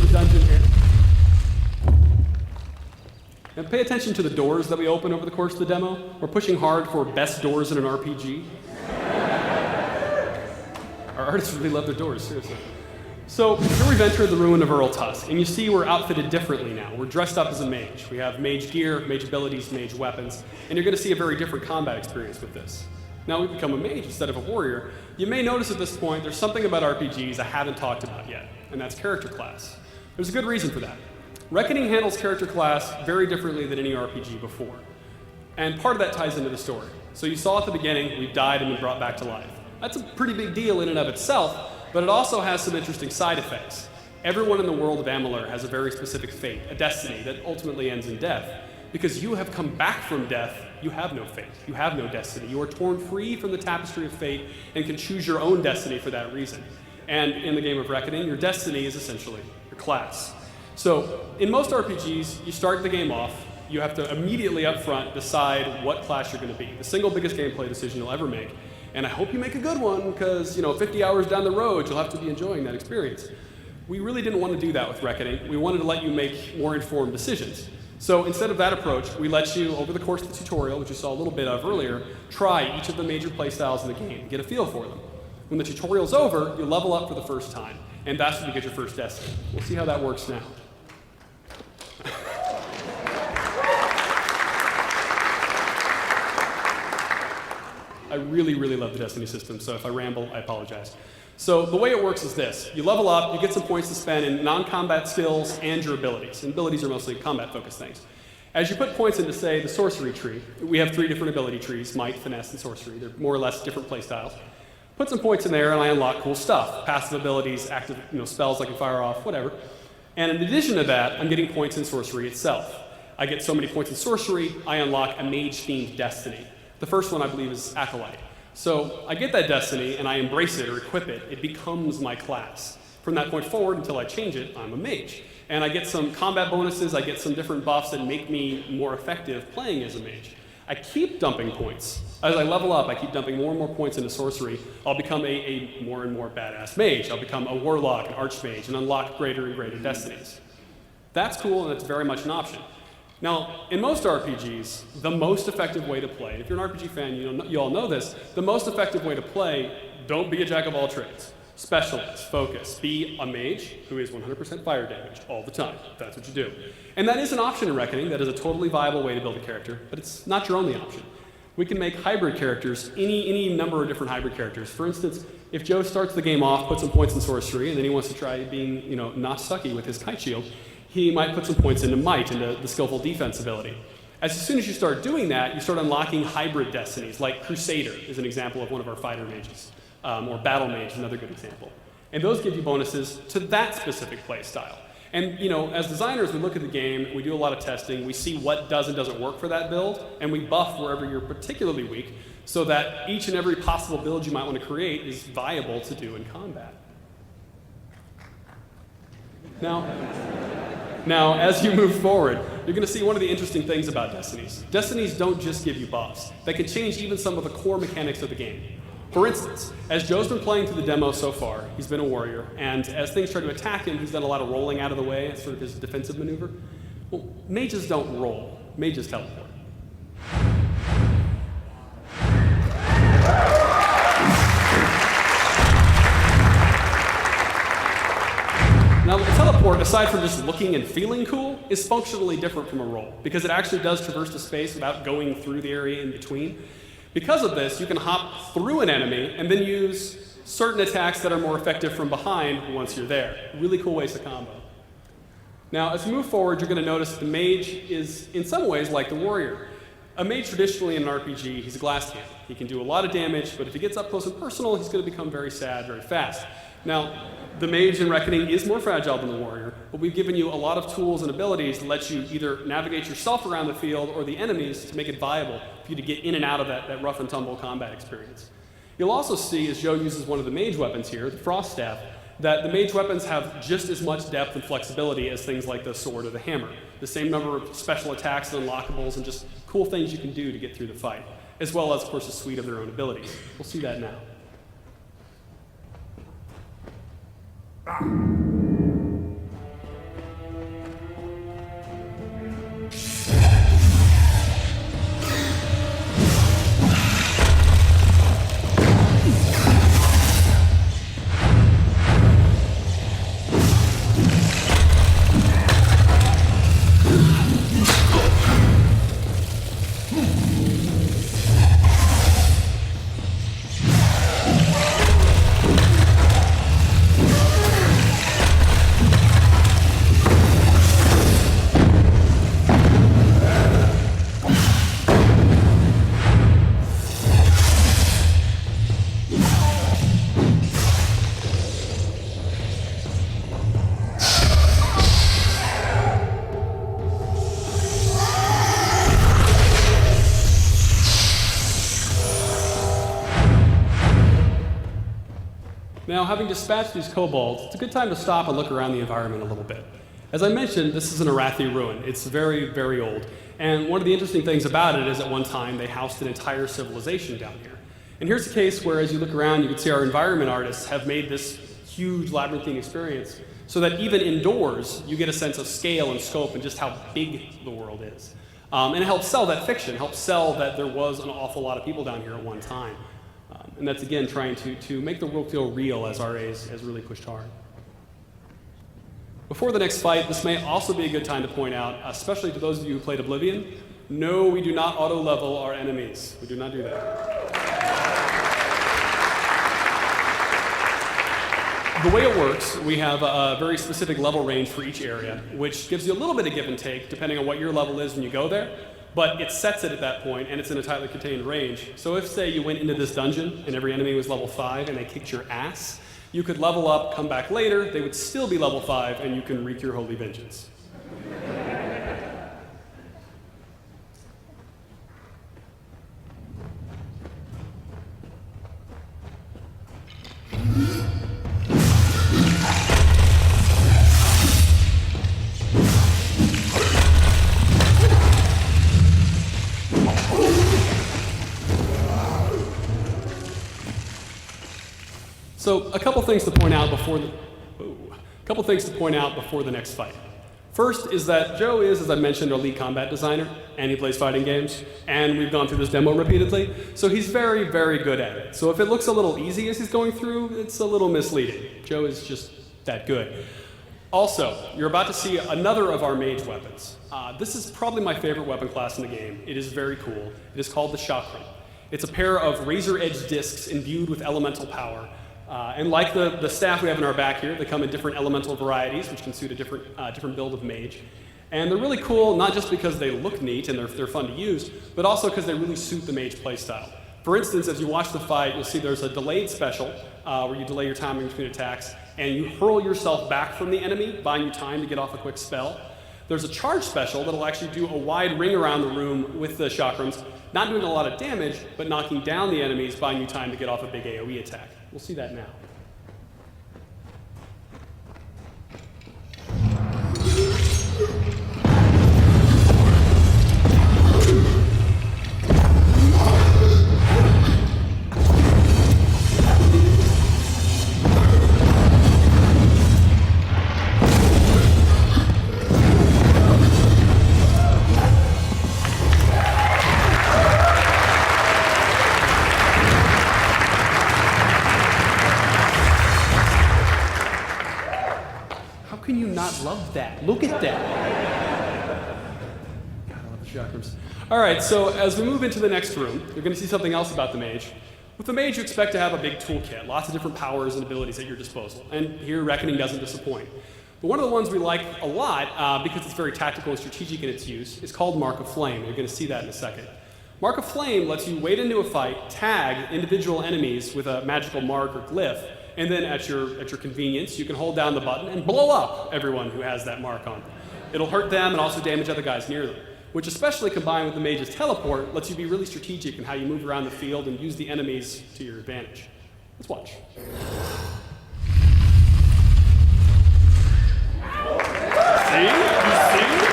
the dungeon here. And pay attention to the doors that we open over the course of the demo. We're pushing hard for best doors in an RPG. Our artists really love their doors, seriously. So here we've entered the ruin of Earl Tusk, and you see we're outfitted differently now. We're dressed up as a mage. We have mage gear, mage abilities, mage weapons, and you're going to see a very different combat experience with this. Now we've become a mage instead of a warrior. You may notice at this point there's something about RPGs I haven't talked about yet, and that's character class. There's a good reason for that. Reckoning handles character class very differently than any RPG before. And part of that ties into the story. So you saw at the beginning, we've died and been brought back to life. That's a pretty big deal in and of itself, but it also has some interesting side effects. Everyone in the world of Amalur has a very specific fate, a destiny that ultimately ends in death. Because you have come back from death, you have no fate, you have no destiny. You are torn free from the tapestry of fate and can choose your own destiny for that reason. And in the game of Reckoning, your destiny is essentially your class. So in most RPGs, you start the game off, you have to immediately up front decide what class you're going to be. The single biggest gameplay decision you'll ever make. And I hope you make a good one, because 50 hours down the road, you'll have to be enjoying that experience. We really didn't want to do that with Reckoning. We wanted to let you make more informed decisions. So instead of that approach, we let you, over the course of the tutorial, which you saw a little bit of earlier, try each of the major playstyles in the game, get a feel for them. When the tutorial's over, you level up for the first time, and that's when you get your first destiny. We'll see how that works now. I really, really love the Destiny system, so if I ramble, I apologize. So the way it works is this. You level up, you get some points to spend in non-combat skills and your abilities. And abilities are mostly combat-focused things. As you put points into, say, the sorcery tree, we have 3 different ability trees, might, finesse, and sorcery. They're more or less different playstyles. Put some points in there, and I unlock cool stuff. Passive abilities, active spells I can fire off, whatever. And in addition to that, I'm getting points in sorcery itself. I get so many points in sorcery, I unlock a mage-themed destiny. The first one, I believe, is Acolyte. So I get that destiny, and I embrace it or equip it. It becomes my class. From that point forward, until I change it, I'm a mage. And I get some combat bonuses, I get some different buffs that make me more effective playing as a mage. I keep dumping points. As I level up, I keep dumping more and more points into sorcery. I'll become a more and more badass mage. I'll become a warlock, an archmage, and unlock greater and greater destinies. That's cool, and it's very much an option. Now, in most RPGs, the most effective way to play, if you're an RPG fan, you all know this, the most effective way to play, don't be a jack of all trades. Specialize, focus, be a mage who is 100% fire damage all the time. That's what you do. And that is an option in Reckoning. That is a totally viable way to build a character, but it's not your only option. We can make hybrid characters, any number of different hybrid characters. For instance, if Joe starts the game off, puts some points in sorcery, and then he wants to try being, not sucky with his kite shield, he might put some points into might, into the skillful defense ability. As soon as you start doing that, you start unlocking hybrid destinies, like Crusader is an example of one of our fighter mages, or Battle Mage is another good example. And those give you bonuses to that specific play style. And as designers, we look at the game, we do a lot of testing, we see what does and doesn't work for that build, and we buff wherever you're particularly weak, so that each and every possible build you might want to create is viable to do in combat. Now, as you move forward, you're going to see one of the interesting things about Destinies. Destinies don't just give you buffs. They can change even some of the core mechanics of the game. For instance, as Joe's been playing through the demo so far, he's been a warrior, and as things try to attack him, he's done a lot of rolling out of the way. It's sort of his defensive maneuver. Well, mages don't roll. Mages teleport. Now, the teleport, aside from just looking and feeling cool, is functionally different from a roll, because it actually does traverse the space without going through the area in between. Because of this, you can hop through an enemy and then use certain attacks that are more effective from behind once you're there. Really cool ways to combo. Now, as we move forward, you're going to notice the mage is, in some ways, like the warrior. A mage traditionally in an RPG, he's a glass cannon. He can do a lot of damage, but if he gets up close and personal, he's going to become very sad very fast. Now, the mage in Reckoning is more fragile than the warrior, but we've given you a lot of tools and abilities to let you either navigate yourself around the field or the enemies to make it viable for you to get in and out of that rough and tumble combat experience. You'll also see, as Joe uses one of the mage weapons here, the Frost Staff, that the mage weapons have just as much depth and flexibility as things like the sword or the hammer. The same number of special attacks and unlockables and just cool things you can do to get through the fight, as well as, of course, a suite of their own abilities. We'll see that now. Now, having dispatched these kobolds, it's a good time to stop and look around the environment a little bit. As I mentioned, this is an Rathi ruin. It's very, very old. And one of the interesting things about it is at one time they housed an entire civilization down here. And here's a case where as you look around, you can see our environment artists have made this huge labyrinthine experience so that even indoors, you get a sense of scale and scope and just how big the world is. And it helps sell that fiction, helps sell that there was an awful lot of people down here at one time. And that's, again, trying to make the world feel real as RAs has really pushed hard. Before the next fight, this may also be a good time to point out, especially to those of you who played Oblivion, no, we do not auto-level our enemies. We do not do that. The way it works, we have a very specific level range for each area, which gives you a little bit of give and take, depending on what your level is when you go there. But it sets it at that point, and it's in a tightly contained range. So if, say, you went into this dungeon, and every enemy was level 5, and they kicked your ass, you could level up, come back later, they would still be level 5, and you can wreak your holy vengeance. So a couple things to point out before the next fight. First is that Joe is, as I mentioned, our lead combat designer, and he plays fighting games, and we've gone through this demo repeatedly, so he's very, very good at it. So if it looks a little easy as he's going through, it's a little misleading. Joe is just that good. Also, you're about to see another of our mage weapons. This is probably my favorite weapon class in the game. It is very cool. It is called the Chakram. It's a pair of razor-edged discs imbued with elemental power. And like the staff we have in our back here, they come in different elemental varieties, which can suit a different build of mage. And they're really cool, not just because they look neat and they're fun to use, but also because they really suit the mage playstyle. For instance, as you watch the fight, you'll see there's a delayed special where you delay your timing between attacks, and you hurl yourself back from the enemy, buying you time to get off a quick spell. There's a charge special that'll actually do a wide ring around the room with the chakrams, not doing a lot of damage, but knocking down the enemies, buying you time to get off a big AoE attack. We'll see that now. Love that. Look at that. God, I love the chakrams. All right, so as we move into the next room, you're going to see something else about the mage. With the mage, you expect to have a big toolkit, lots of different powers and abilities at your disposal. And here, Reckoning doesn't disappoint. But one of the ones we like a lot, because it's very tactical and strategic in its use, is called Mark of Flame. You're going to see that in a second. Mark of Flame lets you wade into a fight, tag individual enemies with a magical mark or glyph, and then at your convenience, you can hold down the button and blow up everyone who has that mark on them. It'll hurt them and also damage other guys near them, which especially combined with the mage's teleport lets you be really strategic in how you move around the field and use the enemies to your advantage. Let's watch. See? You see?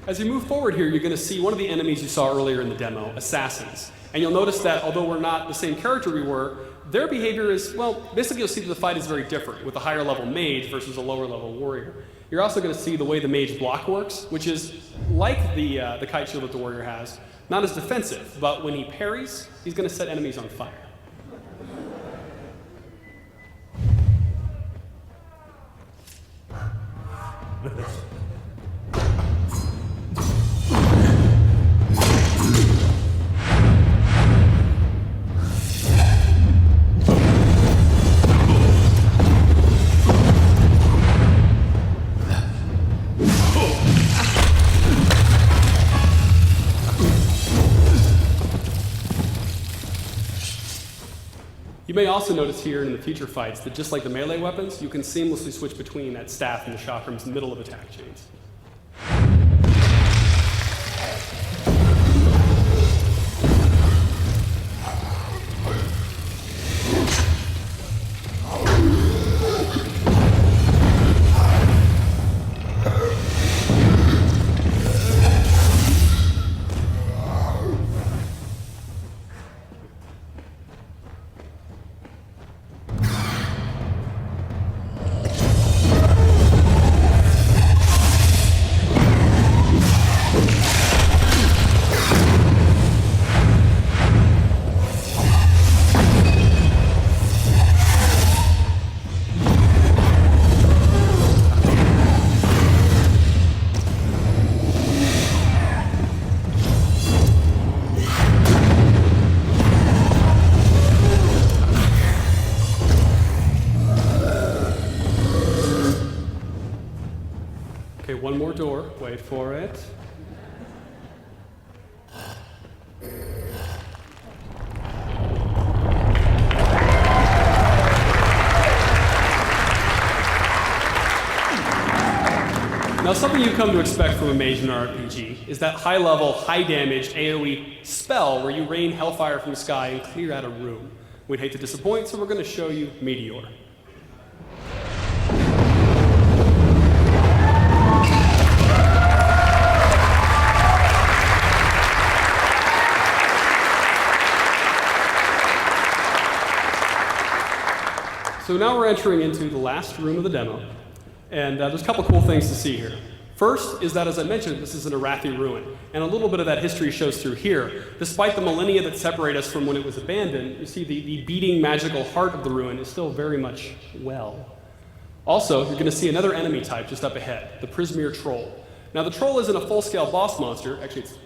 As you move forward here, you're going to see one of the enemies you saw earlier in the demo, assassins. And you'll notice that although we're not the same character we were, their behavior is, well, basically you'll see that the fight is very different with a higher level mage versus a lower level warrior. You're also going to see the way the mage block works, which is like the kite shield that the warrior has, not as defensive, but when he parries, he's going to set enemies on fire. may also notice here in the future fights that just like the melee weapons, you can seamlessly switch between that staff and the chakrams in the middle of attack chains. One more door, wait for it. Now, something you come to expect from a mage in an RPG is that high-level, high-damage AoE spell where you rain hellfire from the sky and clear out a room. We'd hate to disappoint, so we're going to show you Meteor. So now we're entering into the last room of the demo, and there's a couple cool things to see here. First is that, as I mentioned, this is an Rathi ruin, and a little bit of that history shows through here. Despite the millennia that separate us from when it was abandoned, you see the beating magical heart of the ruin is still very much well. Also, you're going to see another enemy type just up ahead, the Prismere Troll. Now, the Troll isn't a full-scale boss monster. Actually, it's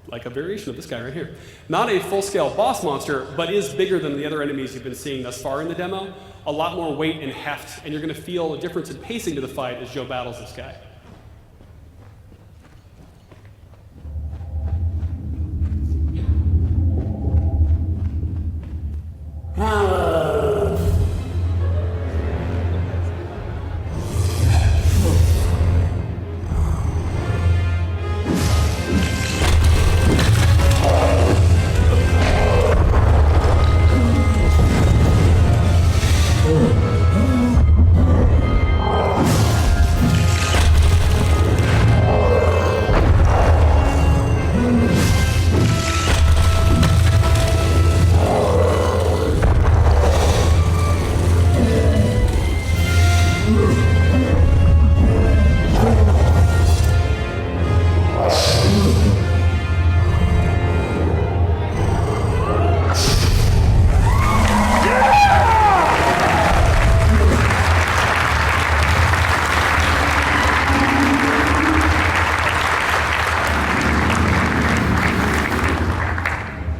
like a variation of this guy right here. Not a full-scale boss monster, but is bigger than the other enemies you've been seeing thus far in the demo. A lot more weight and heft, and you're going to feel a difference in pacing to the fight as Joe battles this guy.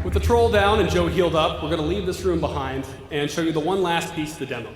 With the troll down and Joe healed up, we're going to leave this room behind and show you the one last piece of the demo.